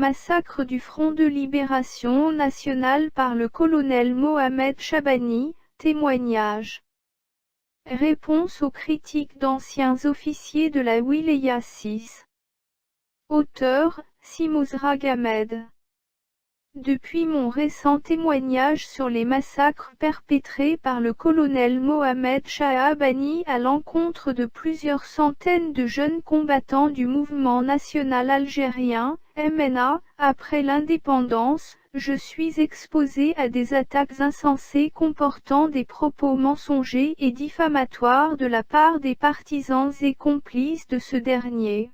Massacre du Front de Libération Nationale par le colonel Mohamed Chabani, témoignage. Réponse aux critiques d'anciens officiers de la Wilaya 6. Auteur, Simozra Gamed. Depuis mon récent témoignage sur les massacres perpétrés par le colonel Mohamed Chabani à l'encontre de plusieurs centaines de jeunes combattants du mouvement national algérien, MNA, après l'indépendance, je suis exposé à des attaques insensées comportant des propos mensongers et diffamatoires de la part des partisans et complices de ce dernier.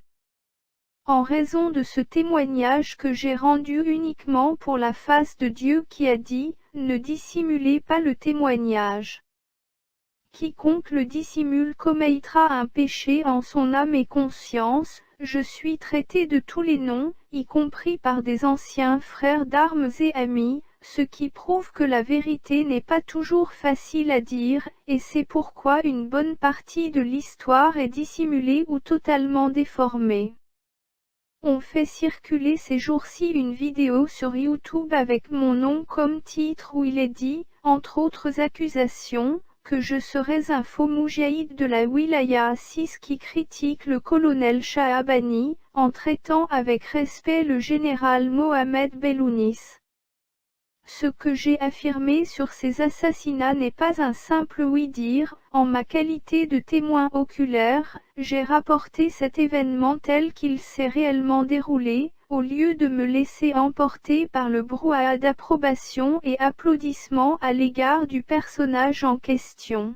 En raison de ce témoignage que j'ai rendu uniquement pour la face de Dieu qui a dit, ne dissimulez pas le témoignage. Quiconque le dissimule commettra un péché en son âme et conscience. Je suis traité de tous les noms, y compris par des anciens frères d'armes et amis, ce qui prouve que la vérité n'est pas toujours facile à dire, et c'est pourquoi une bonne partie de l'histoire est dissimulée ou totalement déformée. On fait circuler ces jours-ci une vidéo sur YouTube avec mon nom comme titre où il est dit, entre autres accusations, que je serais un faux moudjahid de la Wilaya 6 qui critique le colonel Chabani, en traitant avec respect le général Mohamed Bellounis. Ce que j'ai affirmé sur ces assassinats n'est pas un simple oui-dire. En ma qualité de témoin oculaire, j'ai rapporté cet événement tel qu'il s'est réellement déroulé, au lieu de me laisser emporter par le brouhaha d'approbation et applaudissements à l'égard du personnage en question.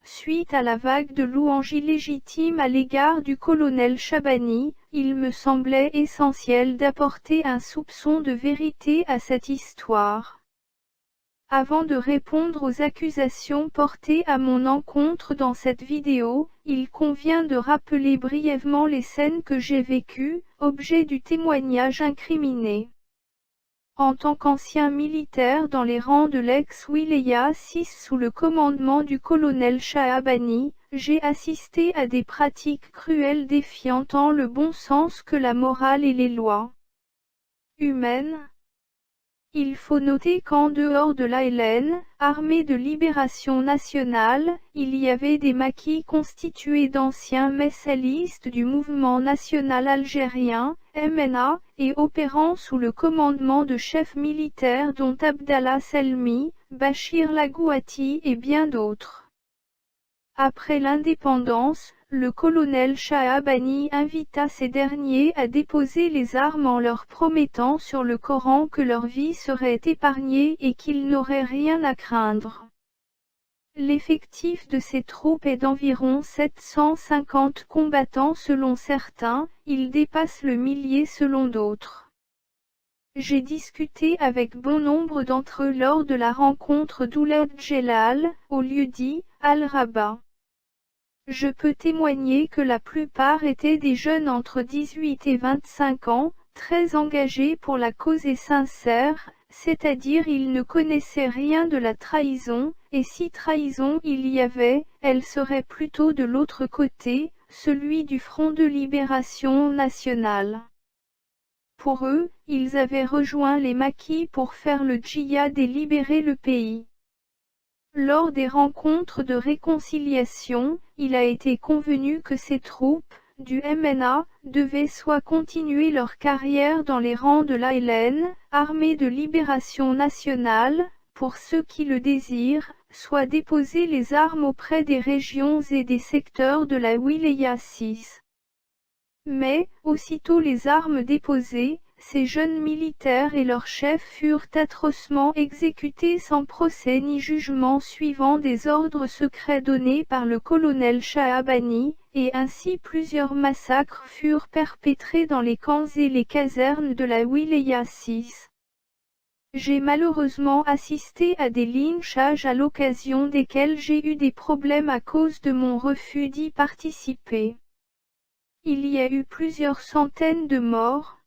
Suite à la vague de louanges illégitimes à l'égard du colonel Chabani, il me semblait essentiel d'apporter un soupçon de vérité à cette histoire. Avant de répondre aux accusations portées à mon encontre dans cette vidéo, il convient de rappeler brièvement les scènes que j'ai vécues, objet du témoignage incriminé. En tant qu'ancien militaire dans les rangs de l'ex-Wilaya 6 sous le commandement du colonel Chabani, j'ai assisté à des pratiques cruelles défiant tant le bon sens que la morale et les lois humaines. Il faut noter qu'en dehors de l'ALN, Armée de Libération Nationale, il y avait des maquis constitués d'anciens messalistes du mouvement national algérien, MNA, et opérant sous le commandement de chefs militaires dont Abdallah Selmi, Bachir Lagouati et bien d'autres. Après l'indépendance, le colonel Chabani invita ces derniers à déposer les armes en leur promettant sur le Coran que leur vie serait épargnée et qu'ils n'auraient rien à craindre. L'effectif de ces troupes est d'environ 750 combattants selon certains, il dépasse le millier selon d'autres. J'ai discuté avec bon nombre d'entre eux lors de la rencontre d'Ouled Djelal, au lieu-dit Al-Rabat. Je peux témoigner que la plupart étaient des jeunes entre 18 et 25 ans, très engagés pour la cause et sincères, c'est-à-dire ils ne connaissaient rien de la trahison, et si trahison il y avait, elle serait plutôt de l'autre côté, celui du Front de Libération Nationale. Pour eux, ils avaient rejoint les maquis pour faire le djihad et libérer le pays. Lors des rencontres de réconciliation, il a été convenu que ces troupes, du MNA, devaient soit continuer leur carrière dans les rangs de l'ALN, Armée de Libération Nationale, pour ceux qui le désirent, soit déposer les armes auprès des régions et des secteurs de la Wilaya 6. Mais, aussitôt les armes déposées, ces jeunes militaires et leurs chefs furent atrocement exécutés sans procès ni jugement suivant des ordres secrets donnés par le colonel Chabani, et ainsi plusieurs massacres furent perpétrés dans les camps et les casernes de la Wilaya 6. J'ai malheureusement assisté à des lynchages à l'occasion desquels j'ai eu des problèmes à cause de mon refus d'y participer. Il y a eu plusieurs centaines de morts,